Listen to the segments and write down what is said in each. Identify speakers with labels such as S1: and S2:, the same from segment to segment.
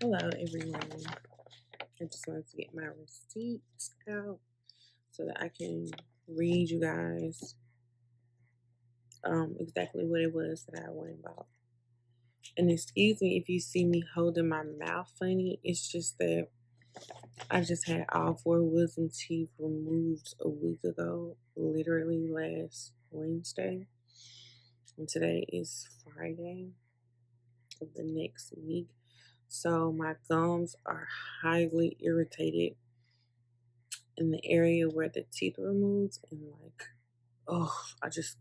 S1: Hello, everyone. I just wanted to get my receipts out so that I can read you guys exactly what it was that I went about. And excuse me if you see me holding my mouth funny. It's just that I just had all four wisdom teeth removed a week ago, literally last Wednesday. And today is Friday of the next week. So my gums are highly irritated in the area where the teeth were removed, and like, oh, I just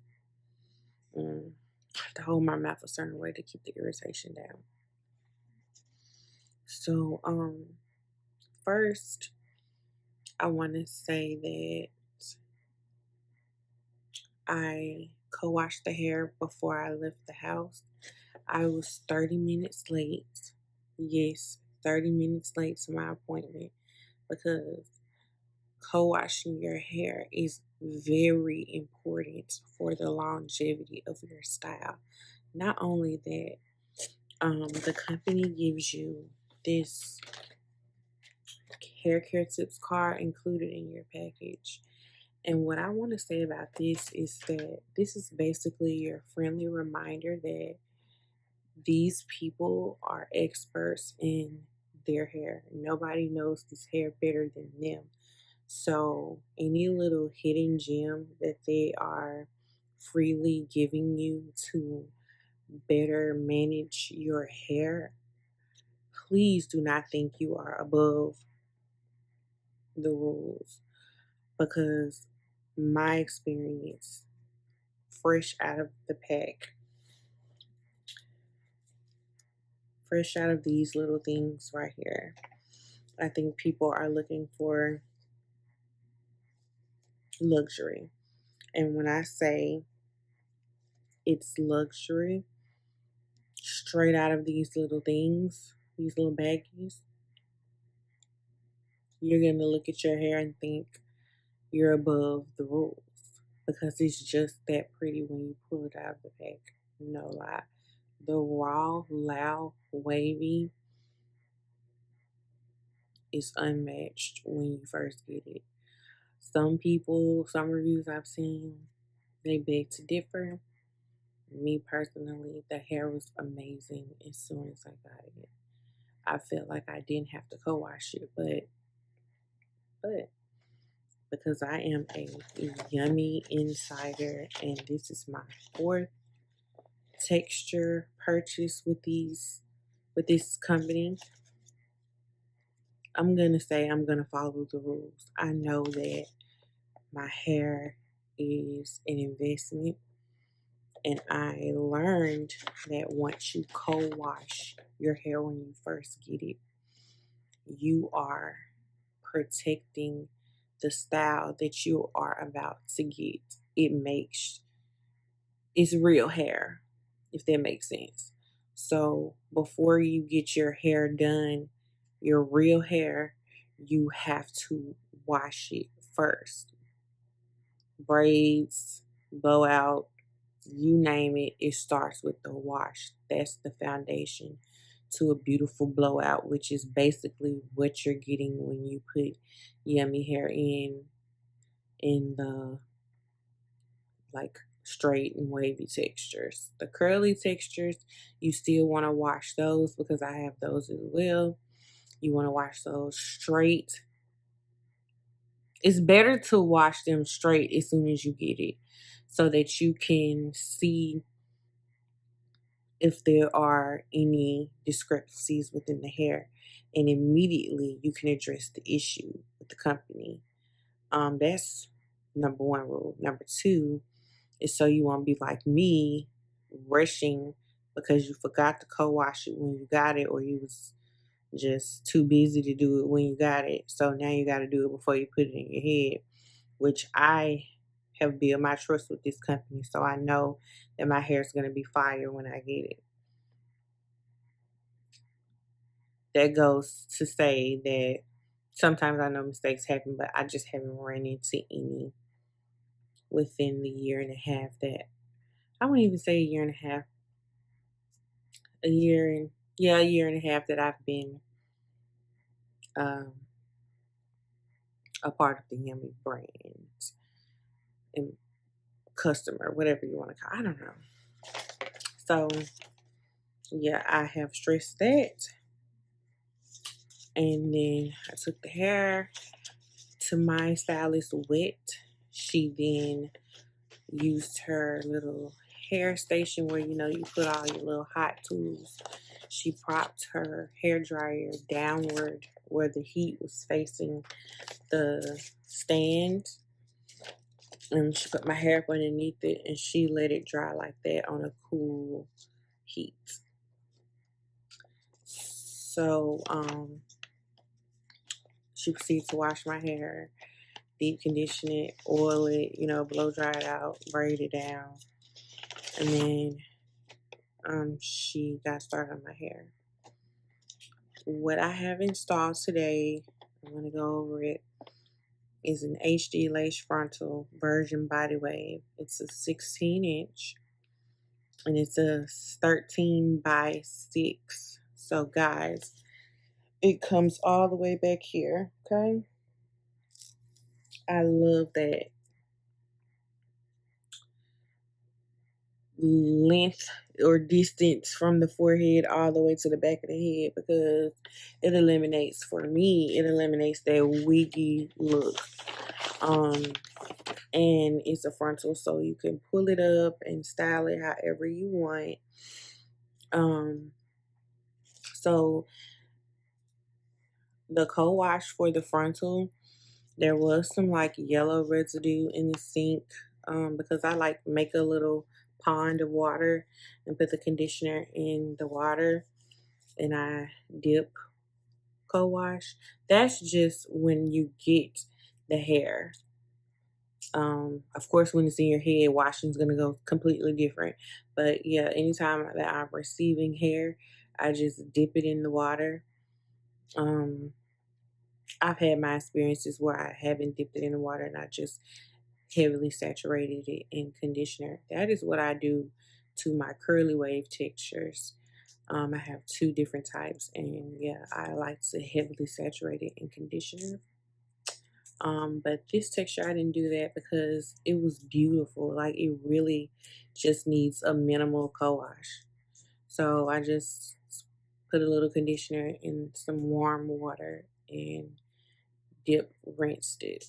S1: have to hold my mouth a certain way to keep the irritation down. So, first, I want to say that I co-washed the hair before I left the house. I was 30 minutes late. Yes, 30 minutes late to my appointment because co-washing your hair is very important for the longevity of your style. Not only that, the company gives you this hair care tips card included in your package. And what I want to say about this is that this is basically your friendly reminder that these people are experts in their hair. Nobody knows this hair better than them. So, any little hidden gem that they are freely giving you to better manage your hair, please do not think you are above the rules, because my experience, fresh out of the pack, fresh out of these little things right here, I think people are looking for luxury. And when I say it's luxury, straight out of these little things, these little baggies, you're going to look at your hair and think you're above the rules because it's just that pretty when you pull it out of the pack. No lie. The raw LAO Wavy is unmatched when you first get it. Some people, some reviews I've seen, they beg to differ. Me personally, the hair was amazing as soon as I got it. I felt like I didn't have to co-wash it, but because I am a yummy insider and this is my fourth texture purchase with this company, I'm gonna say I'm gonna follow the rules. I know that my hair is an investment, and I learned that once you co-wash your hair when you first get it, you are protecting the style that you are about to get. It's real hair, if that makes sense. So before you get your hair done, your real hair, you have to wash it first. Braids, blowout, you name it, it starts with the wash. That's the foundation to a beautiful blowout, which is basically what you're getting when you put yummy hair in the like straight and wavy textures. The curly textures, you still want to wash those because I have those as well. You want to wash those straight. It's better to wash them straight as soon as you get it so that you can see if there are any discrepancies within the hair, and immediately you can address the issue with the company. That's number one rule. Number two is so you won't be like me, rushing because you forgot to co-wash it when you got it, or you was just too busy to do it when you got it. So now you got to do it before you put it in your head, which I have built my trust with this company, so I know that my hair is going to be fire when I get it. That goes to say that sometimes I know mistakes happen, but I just haven't run into any within the year and a half that I wouldn't even say a year and a half, a year and a half that I've been um, a part of the Yummy brand and customer, whatever you want to call it. I don't know. So, yeah, I have stressed that. And then I took the hair to my stylist wet. She then used her little hair station where you put all your little hot tools. She propped her hair dryer downward where the heat was facing the stand, and she put my hair up underneath it, and she let it dry like that on a cool heat. So she proceeded to wash my hair, deep condition it, oil it, blow dry it out, braid it down, and then she got started on my hair. What I have installed today, I'm going to go over it, is an HD lace frontal version body wave. It's a 16-inch and it's a 13 by 6. So guys, it comes all the way back here, okay? I love that length or distance from the forehead all the way to the back of the head, because it eliminates that wiggy look. And it's a frontal, so you can pull it up and style it however you want. So the co-wash for the frontal, there was some like yellow residue in the sink, because I like make a little pond of water and put the conditioner in the water and I dip co-wash. That's just when you get the hair. Of course, when it's in your head, washing is gonna go completely different. But yeah, anytime that I'm receiving hair, I just dip it in the water. I've had my experiences where I haven't dipped it in the water and I just heavily saturated it in conditioner. That is what I do to my curly wave textures. I have 2 different types, and yeah, I like to heavily saturate it in conditioner. But this texture, I didn't do that because it was beautiful. Like, it really just needs a minimal co-wash. So I just put a little conditioner in some warm water and rinsed it.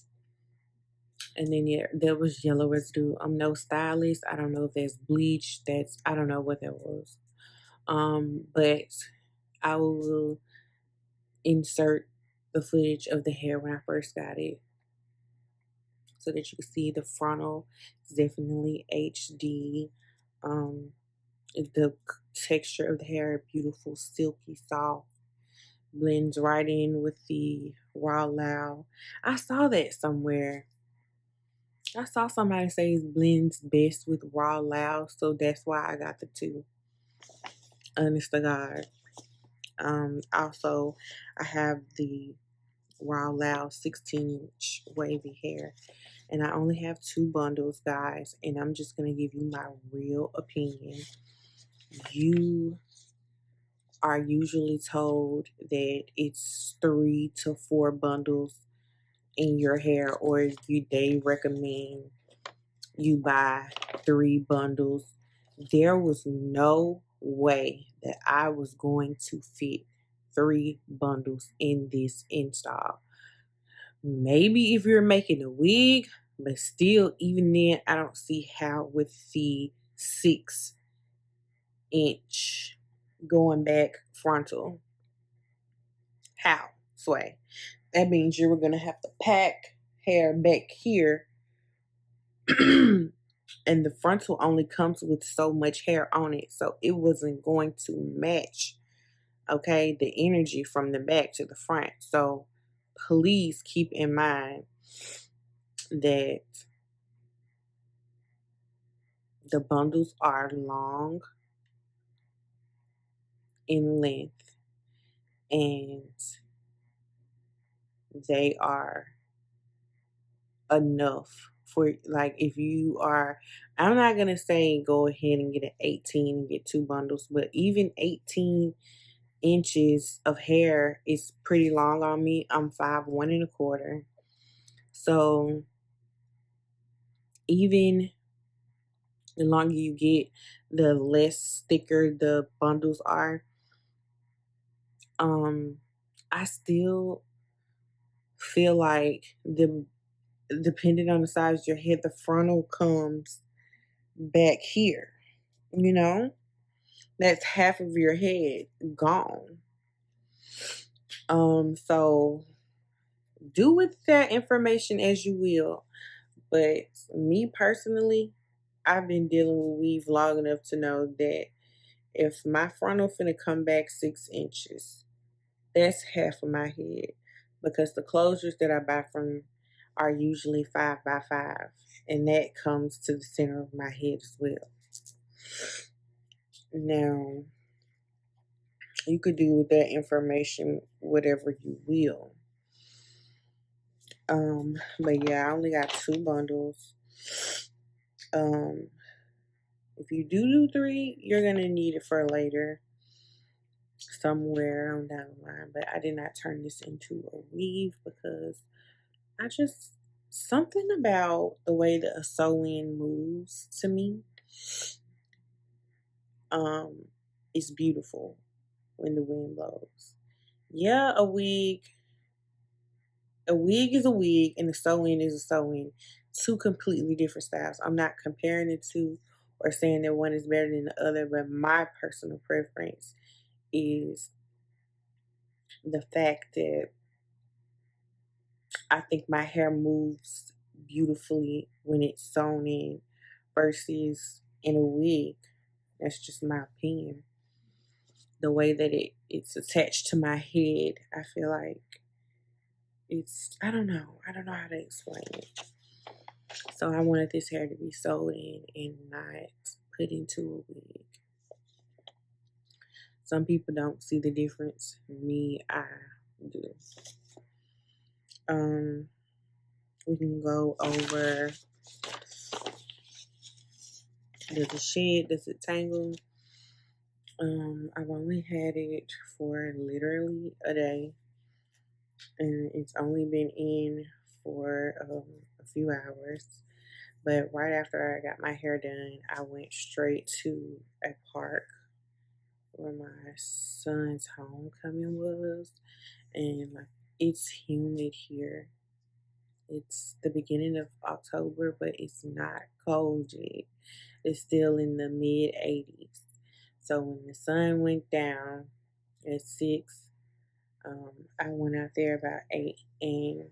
S1: And then yeah, there was yellow residue. I'm no stylist. I don't know if that's bleach. I don't know what that was. But I will insert the footage of the hair when I first got it, so that you can see the frontal. It's definitely HD. The texture of the hair, beautiful, silky, soft, blends right in with the raw LAO. I saw that somewhere. I saw somebody say it blends best with raw LAO, so that's why I got the 2. Honest to God. Also, I have the raw LAO 16-inch wavy hair, and I only have 2 bundles, guys, and I'm just going to give you my real opinion. You are usually told that it's 3 to 4 bundles in your hair, or they recommend you buy 3 bundles. There was no way that I was going to fit 3 bundles in this install. Maybe if you're making a wig, but still, even then, I don't see how with the 6-inch going back frontal. How, Sway? That means you were going to have to pack hair back here. And the frontal only comes with so much hair on it, so it wasn't going to match, okay, the energy from the back to the front. So please keep in mind that the bundles are long in length, and they are enough for, like, if you are, I'm not gonna say go ahead and get an 18 and get 2 bundles, but even 18 inches of hair is pretty long on me. I'm 5'1 1/4". So even the longer you get, the less thicker the bundles are. Um, I still feel like the depending on the size of your head, the frontal comes back here. You know, that's half of your head gone. So do with that information as you will. But me personally, I've been dealing with weave long enough to know that if my frontal finna come back 6 inches, that's half of my head. Because the closures that I buy from are usually 5 by 5. And that comes to the center of my head as well. Now, you could do with that information whatever you will. But yeah, I only got 2 bundles. Um, if you do 3, you're gonna need it for later, somewhere on down the line. But I did not turn this into a weave because I just something about the way that a sew-in moves to me, um, is beautiful when the wind blows. Yeah, a wig is a wig and a sew-in is a sew-in. Two completely different styles. I'm not comparing the two or saying that one is better than the other, but my personal preference is the fact that I think my hair moves beautifully when it's sewn in versus in a wig. That's just my opinion. The way that it's attached to my head, I feel like it's I don't know. I don't know how to explain it. So I wanted this hair to be sewed in and not put into a wig. Some people don't see the difference. Me, I do. Um, we can go over, does it shed, does it tangle? I've only had it for literally a day, and it's only been in for a few hours. But right after I got my hair done, I went straight to a park where my son's homecoming was, and like it's humid here. It's the beginning of October, but it's not cold yet. It's still in the mid 80s. So when the sun went down at 6, I went out there about 8, and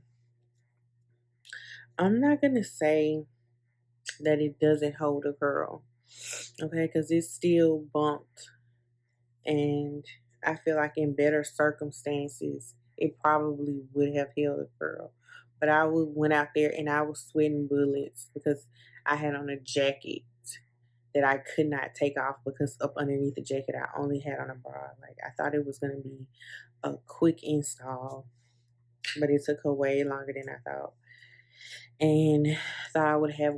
S1: I'm not gonna say that it doesn't hold a curl, okay? Because it's still bumped, and I feel like in better circumstances, it probably would have held a curl. But went out there and I was sweating bullets because I had on a jacket that I could not take off because up underneath the jacket I only had on a bra. Like I thought it was gonna be a quick install, but it took her way longer than I thought. And thought I would have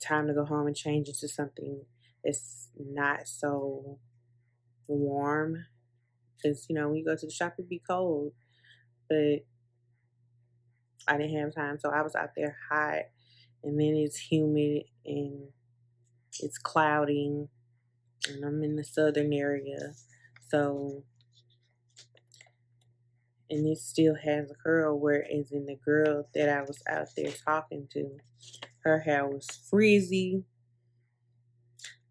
S1: time to go home and change into something that's not so warm. Because, when you go to the shop, it'd be cold. But I didn't have time. So I was out there hot. And then it's humid and it's clouding. And I'm in the southern area. So, and it still has a curl. Whereas in the girl that I was out there talking to, her hair was frizzy.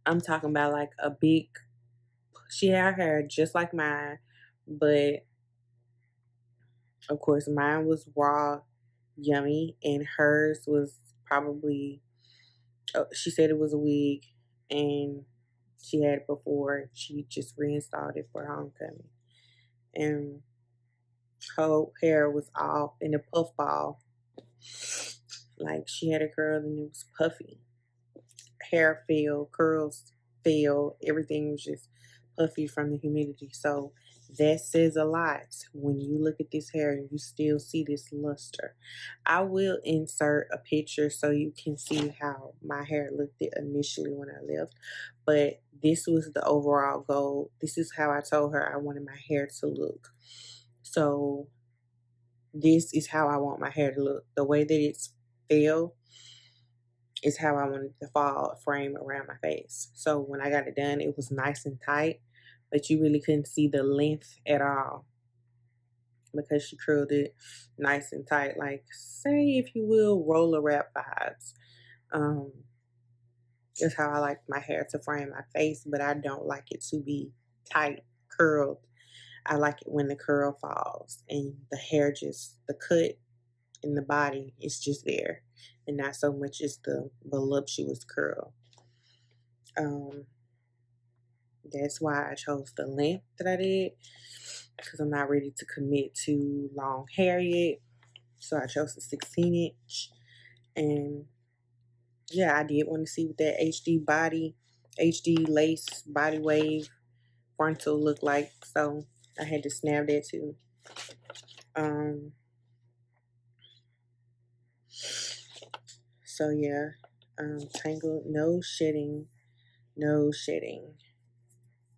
S1: I'm talking about like a big, she had hair just like mine, but of course mine was raw, yummy, and hers was probably, she said it was a wig, and she had it before. She just reinstalled it for homecoming, and her hair was all in a puff ball, like she had a curl and it was puffy. Hair fell, curls fell, everything was just puffy from the humidity. So That says a lot when you look at this hair and you still see this luster. I will insert a picture so you can see how my hair looked initially when I left. But this was the overall goal. This is how I told her I wanted my hair to look. So this is how I want my hair to look. The way that it's fell is how I wanted the fall frame around my face. So when I got it done, it was nice and tight, but you really couldn't see the length at all because she curled it nice and tight, like, say, if you will, roller wrap vibes. Um, is how I like my hair to frame my face, but I don't like it to be tight, curled. I like it when the curl falls and the hair just, the cut in the body is just there and not so much as the voluptuous curl. Um, that's why I chose the length that I did because I'm not ready to commit to long hair yet. So I chose the 16-inch. And yeah, I did want to see what that HD lace body wave frontal look like. So I had to snap that too. So yeah, tangled, no shedding, no shedding,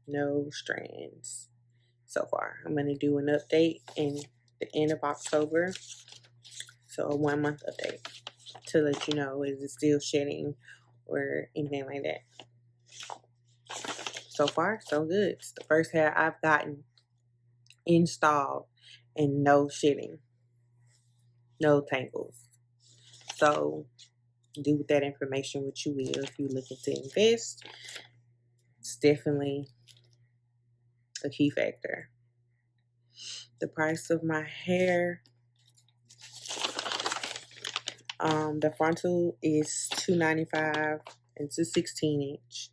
S1: no strands so far. I'm gonna do an update in the end of October. So a 1 month update to let you know is it still shedding or anything like that. So far, so good. It's the first hair I've gotten installed and no shedding, no tangles. So do with that information what you will. If you're looking to invest, it's definitely a key factor. The price of my hair, the frontal is $295 and it's a 16-inch.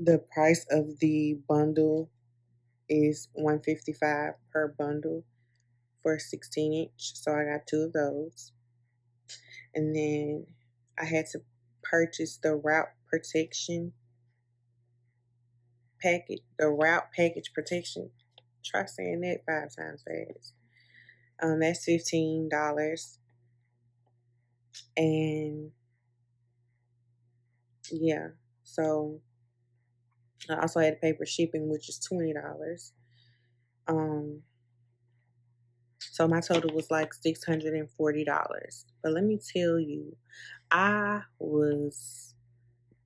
S1: The price of the bundle is $155 per bundle for a 16-inch. So I got 2 of those. And then I had to purchase the route protection package, the route package protection. Try saying that 5 times fast. That's $15. And yeah, so I also had to pay for shipping, which is $20. So my total was like $640. But let me tell you, I was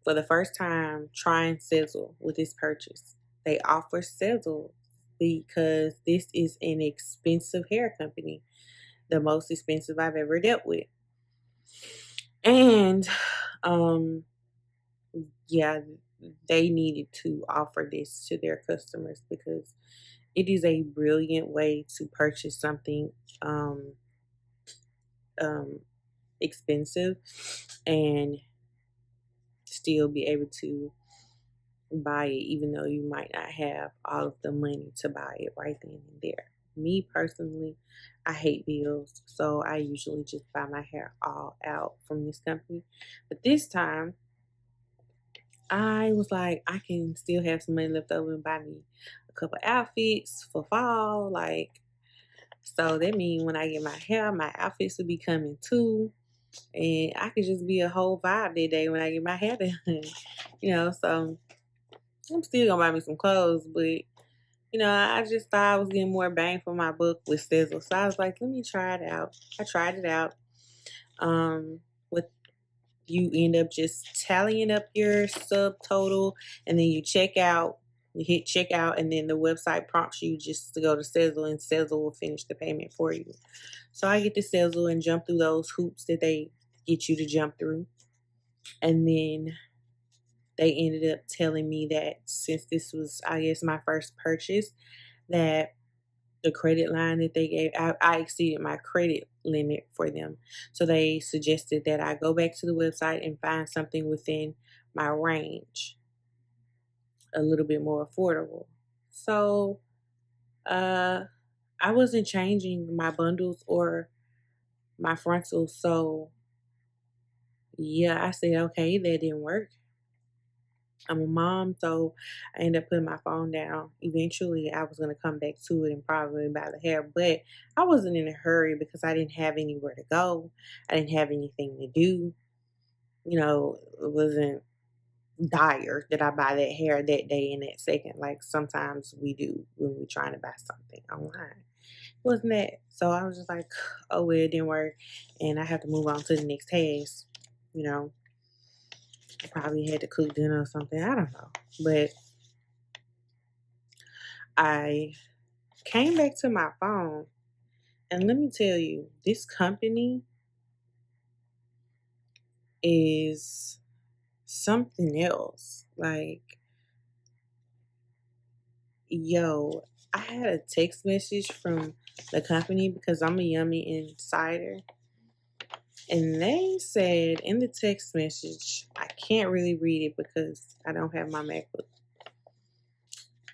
S1: for the first time trying Sizzle with this purchase. They offer Sizzle because this is an expensive hair company, the most expensive I've ever dealt with. And yeah, they needed to offer this to their customers because it is a brilliant way to purchase something um, expensive and still be able to buy it, even though you might not have all of the money to buy it right then and there. Me personally, I hate bills, so I usually just buy my hair all out from this company. But this time, I was like, I can still have some money left over and buy me a couple outfits for fall. Like, so that means when I get my hair, my outfits will be coming too. And I could just be a whole vibe that day when I get my hair done. So I'm still gonna buy me some clothes, but I just thought I was getting more bang for my buck with Sizzle. So I was like, let me try it out. I tried it out. With you end up just tallying up your subtotal and then you check out. You hit checkout and then the website prompts you just to go to Sizzle and Sizzle will finish the payment for you. So I get to Sizzle and jump through those hoops that they get you to jump through. And then they ended up telling me that since this was, I guess, my first purchase, that the credit line that they gave, I exceeded my credit limit for them. So they suggested that I go back to the website and find something within my range, a little bit more affordable. So I wasn't changing my bundles or my frontals. So yeah, I said, okay, that didn't work. I'm a mom, so I ended up putting my phone down. Eventually, I was going to come back to it and probably buy the hair, but I wasn't in a hurry because I didn't have anywhere to go. I didn't have anything to do. It wasn't dire that I buy that hair that day and that second, like sometimes we do when we're trying to buy something online. Wasn't that? So I was just like, oh, well, it didn't work, and I have to move on to the next task. You know, I probably had to cook dinner or something. I don't know, but I came back to my phone, and let me tell you, this company is something else. Like, yo, I had a text message from the company because I'm a Yummy Insider. And they said in the text message, I can't really read it because I don't have my MacBook.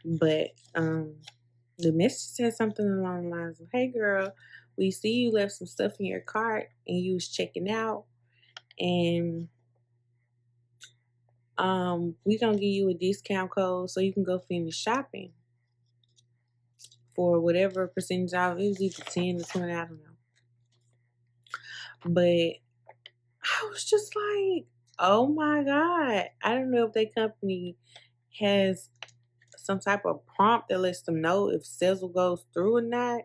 S1: But the message said something along the lines of, "Hey girl, we see you left some stuff in your cart and you was checking out, and we gonna give you a discount code so you can go finish shopping for whatever percentage off. It was either 10 or 20, I don't know." But I was just like, oh my God. I don't know if that company has some type of prompt that lets them know if Sezzle goes through or not.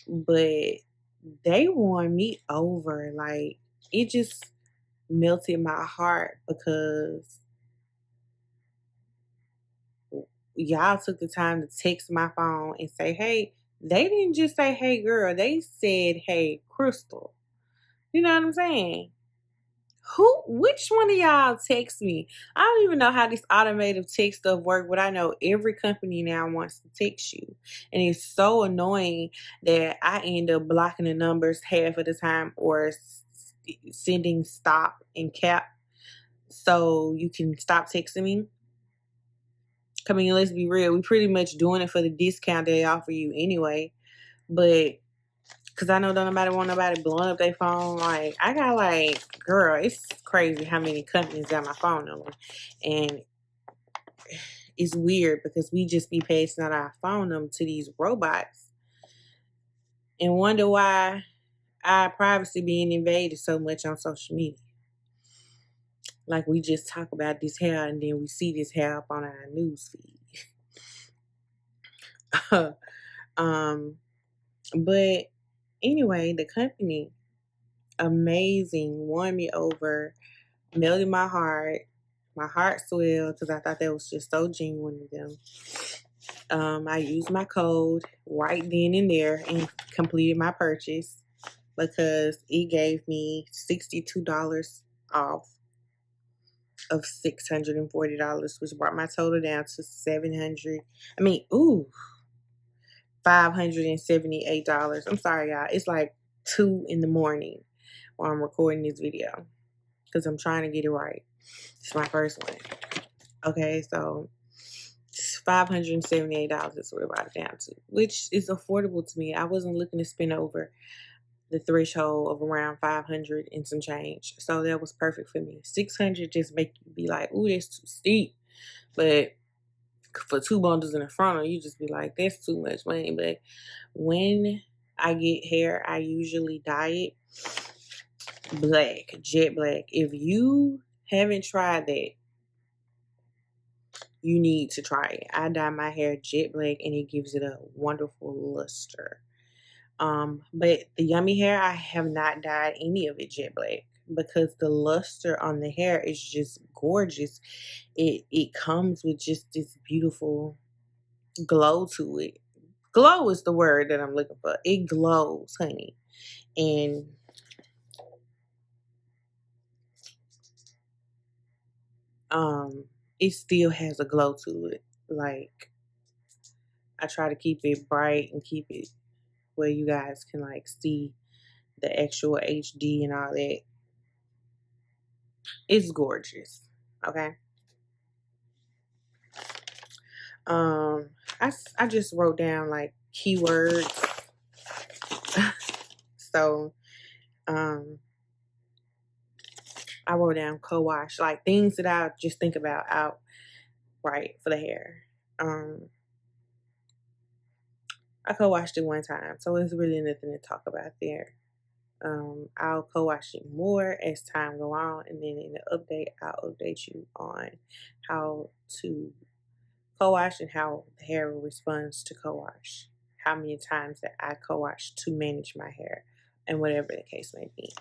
S1: But they won me over. Like, it just melted my heart because y'all took the time to text my phone and say, hey, they didn't just say, hey, girl. They said, hey, Crystal. You know what I'm saying? Which one of y'all text me? I don't even know how this automated text stuff work, but I know every company now wants to text you. And it's so annoying that I end up blocking the numbers half of the time or sending stop and cap so you can stop texting me. I mean, let's be real. We pretty much doing it for the discount they offer you anyway. But because I know don't nobody want nobody blowing up their phone. Like, I got like, girl, it's crazy how many companies got my phone number. And it's weird because we just be passing out our phone number to these robots and wonder why our privacy being invaded so much on social media. Like, we just talk about this hair and then we see this hair up on our news feed. But anyway, the company, amazing, won me over, melted my heart. My heart swelled because I thought that was just so genuine of them. I used my code right then and there and completed my purchase because it gave me $62 off of $640, which brought my total down to $578. I'm sorry, y'all. It's like 2 in the morning while I'm recording this video because I'm trying to get it right. It's my first one. Okay, so $578 is what it brought it down to, which is affordable to me. I wasn't looking to spend over the threshold of around 500 and some change. So that was perfect for me. 600 just make you be like, ooh, that's too steep. But for 2 bundles in the Frontal, you just be like, that's too much money. But when I get hair, I usually dye it black, jet black. If you haven't tried that, you need to try it. I dye my hair jet black and it gives it a wonderful luster. But the Yummy hair, I have not dyed any of it jet black because the luster on the hair is just gorgeous. It comes with just this beautiful glow to it. Glow is the word that I'm looking for. It glows, honey. And it still has a glow to it. Like, I try to keep it bright and keep it where you guys can like see the actual HD and all that. It's gorgeous. Okay. Um, I just wrote down like keywords. So, um, I wrote down co-wash, like things that I just think about out right for the hair. I co-washed it one time, so it's really nothing to talk about there. I'll co-wash it more as time go on, and then in the update, I'll update you on how to co-wash and how the hair responds to co-wash. How many times that I co-wash to manage my hair, and whatever the case may be.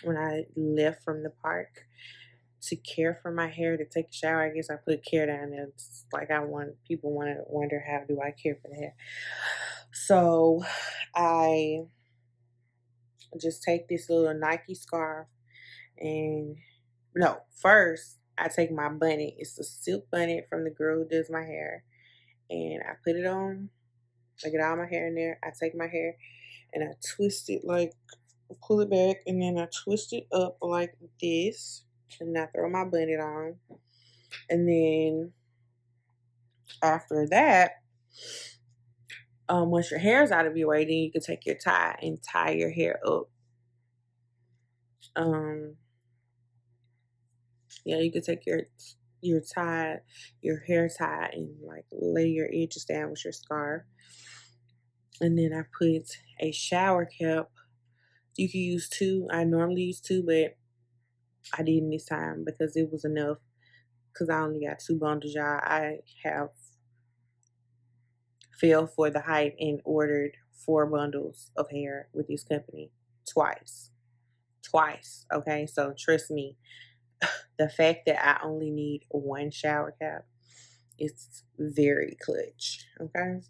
S1: When I left from the park to care for my hair, to take a shower, I guess I put care down there. It's like people want to wonder, how do I care for the hair? So I just take this little Nike scarf, and no, first I take my bonnet. It's a silk bonnet from the girl who does my hair, and I put it on. I get all my hair in there. I take my hair and I twist it, like pull it back, and then I twist it up like this, and I throw my bonnet on. And then after that, once your hair's out of your way, then you can take your tie and tie your hair up. Yeah, you can take your tie, your hair tie, and like lay your edges down with your scarf. And then I put a shower cap. You can use two. I normally use two, but I didn't this time because it was enough. Because I only got 2 bundles, y'all. I have fell for the hype and ordered 4 bundles of hair with this company twice. Okay? So trust me, the fact that I only need 1 shower cap is very clutch. Okay?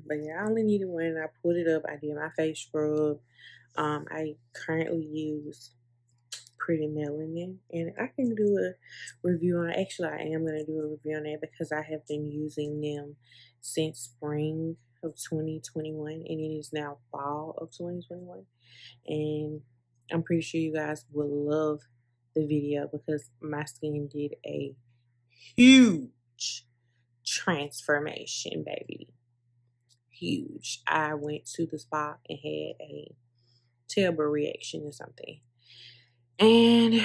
S1: But yeah, I only needed 1. I put it up. I did my face scrub. I currently use Pretty Melanin, and I can do a review on. Actually, I am going to do a review on that because I have been using them since spring of 2021, and it is now fall of 2021. And I'm pretty sure you guys will love the video because my skin did a huge transformation, baby. Huge. I went to the spa and had a terrible reaction or something. And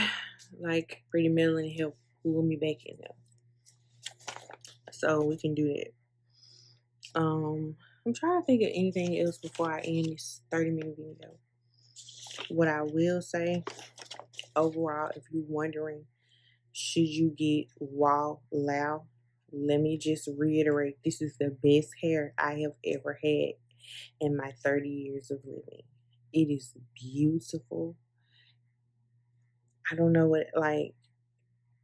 S1: like Pretty Melanin helped pull me back in there. So we can do that. I'm trying to think of anything else before I end this 30-minute video. What I will say, overall, if you're wondering, should you get raw LAO? Let me just reiterate, this is the best hair I have ever had in my 30 years of living. It is beautiful. I don't know what, like,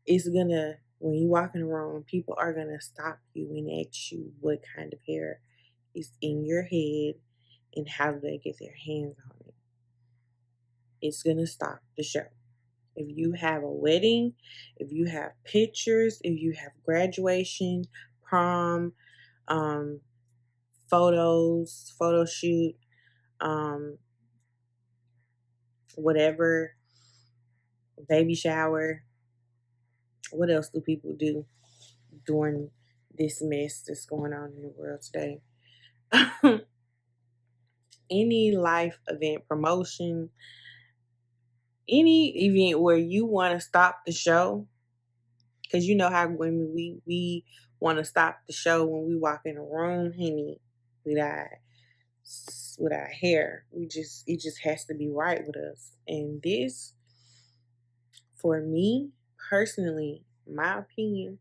S1: it's gonna, when you walk in the room, people are gonna stop you and ask you what kind of hair is in your head and how do they get their hands on it. It's gonna stop the show. If you have a wedding, if you have pictures, if you have graduation, prom, photos, photo shoot, whatever, baby shower, what else do people do during this mess that's going on in the world today? Any life event, promotion, any event where you want to stop the show, because you know how when we want to stop the show when we walk in a room, honey, with our hair, it just has to be right with us. And this, for me personally, my opinion,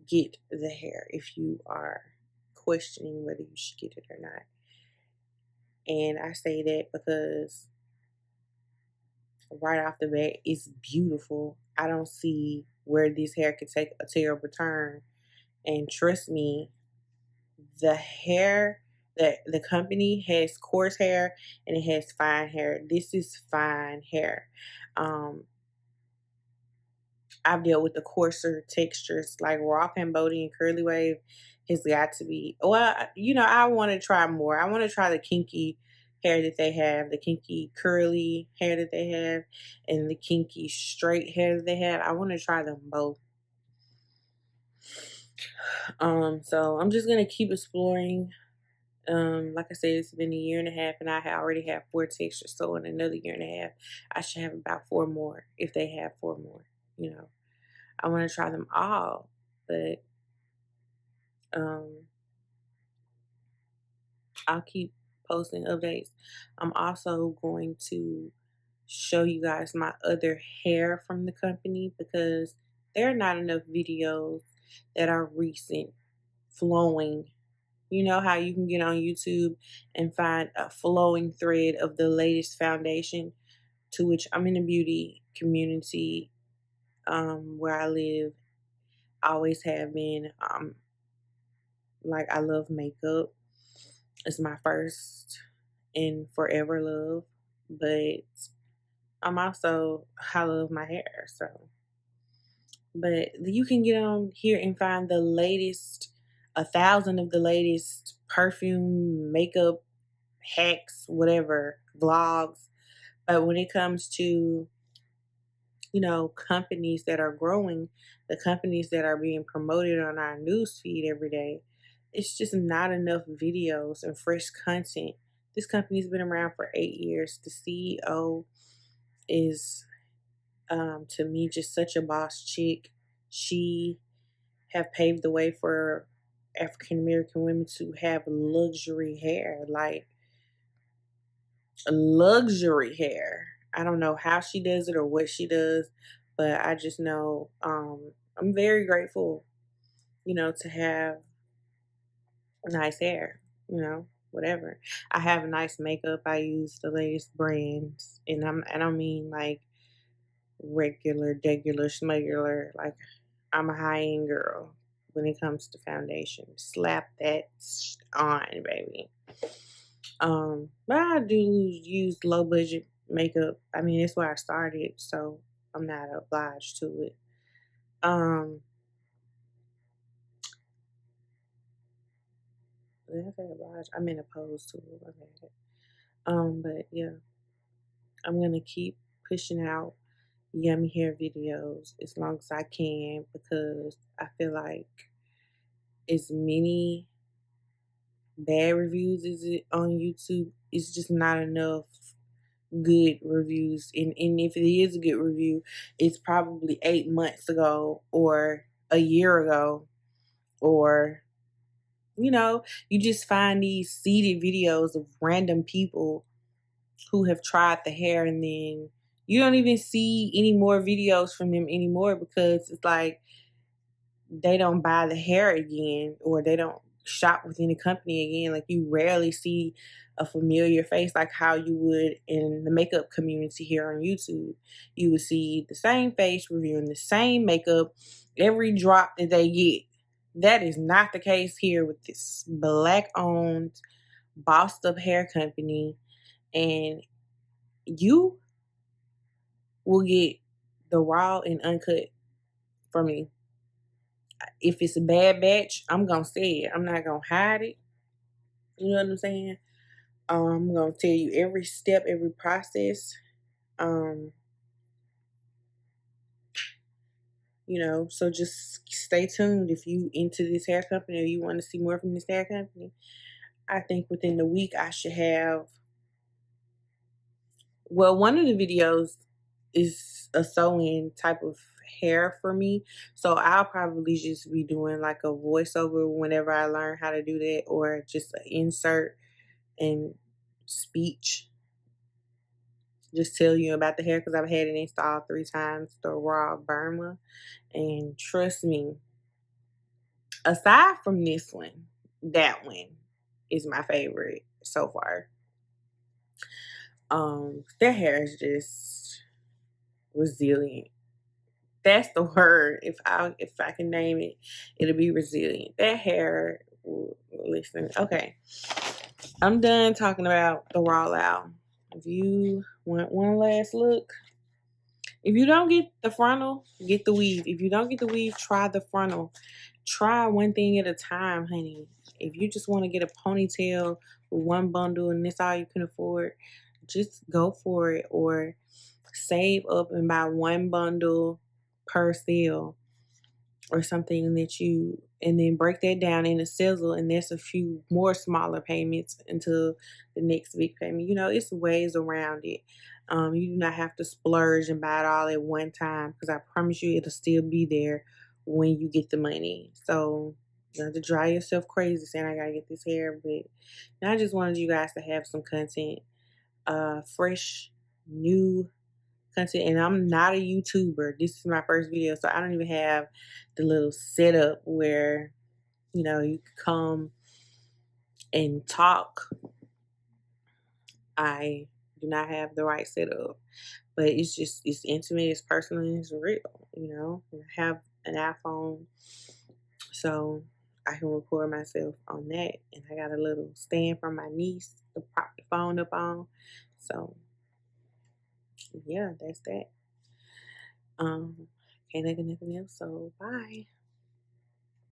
S1: get the hair if you are questioning whether you should get it or not. And I say that because right off the bat, it's beautiful. I don't see where this hair could take a terrible turn. And trust me, the hair that the company has coarse hair and it has fine hair. This is fine hair. I've dealt with the coarser textures like raw Cambodia and curly wave has got to be, well, I want to try more. I want to try the kinky hair that they have, the kinky curly hair that they have, and the kinky straight hair that they have. I want to try them both. So I'm just going to keep exploring Like I said, it's been a year and a half, and I already have 4 textures. So in another year and a half, I should have about 4 more if they have 4 more. You know, I want to try them all, but um, I'll keep posting updates. I'm also going to show you guys my other hair from the company because there are not enough videos that are recent, flowing. You know how you can get on YouTube and find a flowing thread of the latest foundation, to which I'm in the beauty community where I live, always have been. Like, I love makeup. It's my first and forever love, but I love my hair. So, but you can get on here and find the latest, 1,000 of the latest perfume, makeup hacks, whatever, vlogs. But when it comes to, companies that are growing, the companies that are being promoted on our news feed every day, it's just not enough videos and fresh content. This company's been around for 8 years. The CEO is, to me, just such a boss chick. She have paved the way for African American women to have luxury hair, like luxury hair. I don't know how she does it or what she does, but I just know I'm very grateful, to have nice hair, whatever. I have nice makeup. I use the latest brands, and I don't mean like regular, degular, smugular. Like, I'm a high end girl when it comes to foundation. Slap that on, baby. But I do use low budget makeup. I mean, that's where I started, so I'm not obliged to it. Did I say obliged? I meant opposed to it. Okay. But yeah, I'm gonna keep pushing out yummy hair videos as long as I can because I feel like as many bad reviews as it on YouTube, it's just not enough good reviews. And if it is a good review, it's probably 8 months ago or a year ago, or you just find these seeded videos of random people who have tried the hair, and then you don't even see any more videos from them anymore because it's like they don't buy the hair again or they don't shop within the company again. Like, you rarely see a familiar face like how you would in the makeup community here on YouTube. You would see the same face reviewing the same makeup every drop that they get. That is not the case here with this black owned, bossed up hair company. And you will get the raw and uncut from me. If it's a bad batch, I'm gonna say it. I'm not gonna hide it. You know what I'm saying? I'm gonna tell you every step, every process. Um, so just stay tuned if you into this hair company or you want to see more from this hair company. I think within the week I should have, well, one of the videos is a sew-in type of hair for me. So I'll probably just be doing like a voiceover whenever I learn how to do that, or just an insert and speech. Just tell you about the hair because I've had it installed 3 times, the raw Burma. And trust me, aside from this one, that one is my favorite so far. Their hair is just resilient. That's the word. If I can name it, it'll be resilient. That hair, listen, okay. I'm done talking about the raw LAO. If you want one last look, if you don't get the frontal, get the weave. If you don't get the weave, try the frontal. Try one thing at a time, honey. If you just want to get a ponytail with one bundle and that's all you can afford, just go for it. Or save up and buy one bundle per sale or something that you, and then break that down in a sizzle, and there's a few more smaller payments until the next big payment. It's ways around it. You do not have to splurge and buy it all at one time, because I promise you it'll still be there when you get the money. So you have to drive yourself crazy saying I gotta get this hair, but I just wanted you guys to have some content, fresh, new content. And I'm not a YouTuber. This is my first video, so I don't even have the little setup where you can come and talk. I do not have the right setup, but it's intimate, it's personal, and it's real. I have an iPhone, so I can record myself on that, and I got a little stand from my niece to prop the phone up on. So yeah, that's that. Can't think of nothing else. So bye.